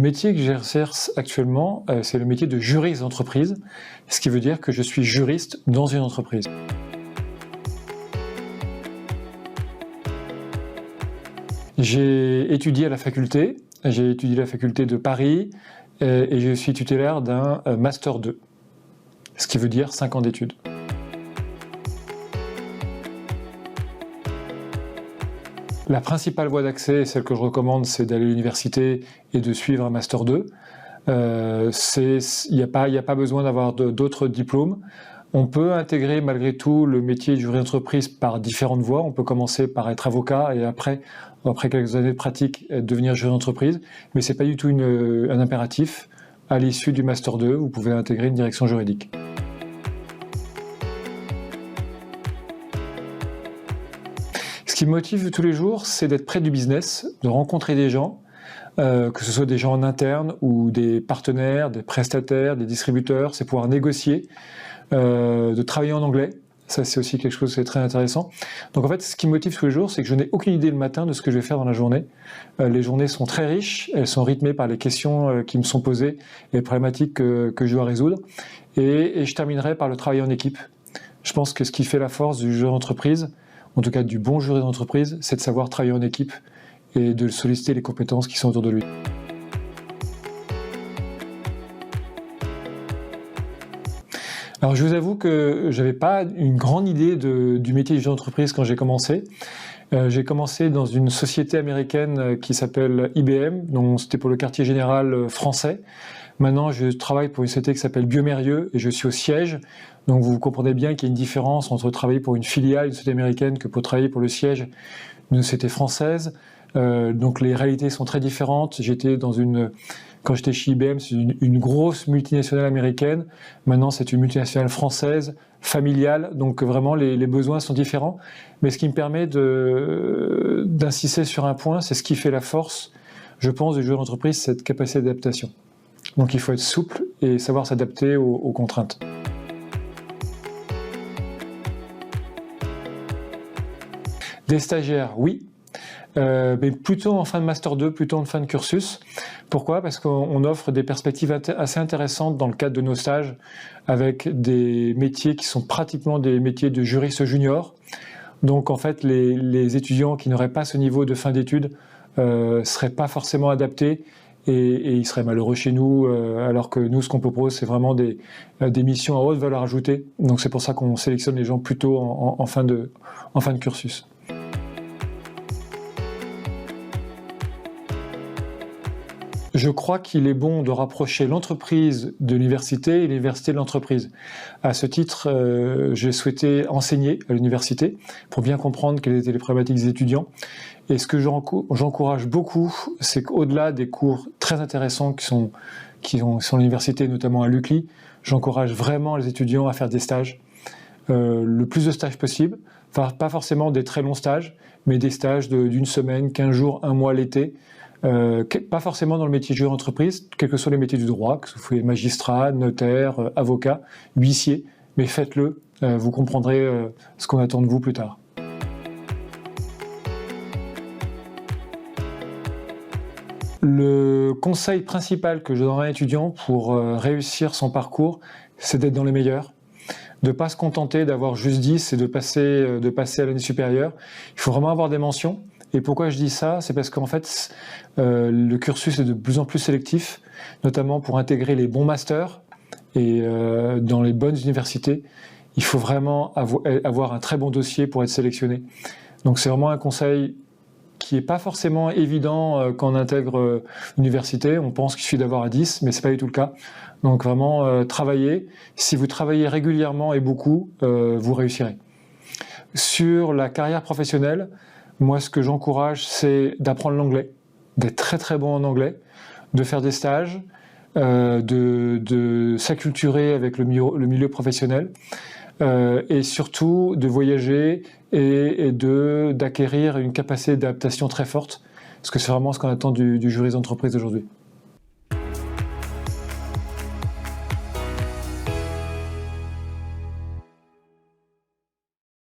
métier que j'exerce actuellement, c'est le métier de juriste d'entreprise, ce qui veut dire que je suis juriste dans une entreprise. J'ai étudié à la faculté, j'ai étudié à la faculté de Paris et je suis tutélaire d'un Master 2, ce qui veut dire 5 ans d'études. La principale voie d'accès, celle que je recommande, c'est d'aller à l'université et de suivre un Master 2. Il n'y a pas besoin d'avoir d'autres diplômes. On peut intégrer malgré tout le métier de juriste d'entreprise par différentes voies. On peut commencer par être avocat et après quelques années de pratique, devenir juriste d'entreprise. Mais ce n'est pas du tout un impératif. À l'issue du Master 2, vous pouvez intégrer une direction juridique. Ce qui me motive tous les jours, c'est d'être près du business, de rencontrer des gens, que ce soit des gens en interne ou des partenaires, des prestataires, des distributeurs, c'est pouvoir négocier, de travailler en anglais. Ça, c'est aussi quelque chose de très intéressant. Donc en fait, ce qui me motive tous les jours, c'est que je n'ai aucune idée le matin de ce que je vais faire dans la journée. Les journées sont très riches, elles sont rythmées par les questions qui me sont posées et les problématiques que je dois résoudre. Et je terminerai par le travail en équipe. Je pense que ce qui fait la force du juriste d'entreprise, en tout cas du bon juriste d'entreprise, c'est de savoir travailler en équipe et de solliciter les compétences qui sont autour de lui. Alors je vous avoue que je n'avais pas une grande idée du métier de juriste d'entreprise quand j'ai commencé. J'ai commencé dans une société américaine qui s'appelle IBM, donc c'était pour le quartier général français. Maintenant, je travaille pour une société qui s'appelle Biomérieux et je suis au siège. Donc vous comprenez bien qu'il y a une différence entre travailler pour une filiale d'une société américaine que pour travailler pour le siège d'une société française. Donc les réalités sont très différentes. Quand j'étais chez IBM, c'est une grosse multinationale américaine. Maintenant, c'est une multinationale française, familiale. Donc vraiment, les besoins sont différents. Mais ce qui me permet d'insister sur un point, c'est ce qui fait la force, je pense, du juriste d'entreprise, c'est cette capacité d'adaptation. Donc il faut être souple et savoir s'adapter aux contraintes. Des stagiaires, oui. Mais plutôt en fin de Master 2, plutôt en fin de cursus. Pourquoi ? Parce qu'on offre des perspectives assez intéressantes dans le cadre de nos stages avec des métiers qui sont pratiquement des métiers de juriste junior. Donc en fait, les étudiants qui n'auraient pas ce niveau de fin d'études seraient pas forcément adaptés et ils seraient malheureux chez nous, alors que nous, ce qu'on propose, c'est vraiment des missions à haute valeur ajoutée. Donc c'est pour ça qu'on sélectionne les gens plutôt en fin de cursus. Je crois qu'il est bon de rapprocher l'entreprise de l'université et l'université de l'entreprise. À ce titre, j'ai souhaité enseigner à l'université pour bien comprendre quelles étaient les problématiques des étudiants. Et ce que j'encourage beaucoup, c'est qu'au-delà des cours très intéressants qui sont à l'université, notamment à l'UCLI, j'encourage vraiment les étudiants à faire des stages, le plus de stages possible. Enfin, pas forcément des très longs stages, mais des stages d'une semaine, 15 jours, 1 mois l'été. Pas forcément dans le métier de juriste d'entreprise, quels que soient les métiers du droit, que ce soit magistrat, notaire, avocat, huissier, mais faites-le, vous comprendrez ce qu'on attend de vous plus tard. Le conseil principal que je donnerais à un étudiant pour réussir son parcours, c'est d'être dans les meilleurs, de ne pas se contenter d'avoir juste 10 et de passer à l'année supérieure. Il faut vraiment avoir des mentions. Et pourquoi je dis ça ? C'est parce qu'en fait, le cursus est de plus en plus sélectif, notamment pour intégrer les bons masters et dans les bonnes universités. Il faut vraiment avoir un très bon dossier pour être sélectionné. Donc c'est vraiment un conseil qui n'est pas forcément évident quand on intègre l'université. On pense qu'il suffit d'avoir un 10, mais ce n'est pas du tout le cas. Donc vraiment, travaillez. Si vous travaillez régulièrement et beaucoup, vous réussirez. Sur la carrière professionnelle, moi, ce que j'encourage, c'est d'apprendre l'anglais, d'être très très bon en anglais, de faire des stages, de s'acculturer avec le milieu professionnel et surtout de voyager et d'acquérir une capacité d'adaptation très forte, parce que c'est vraiment ce qu'on attend du juriste d'entreprise d'aujourd'hui.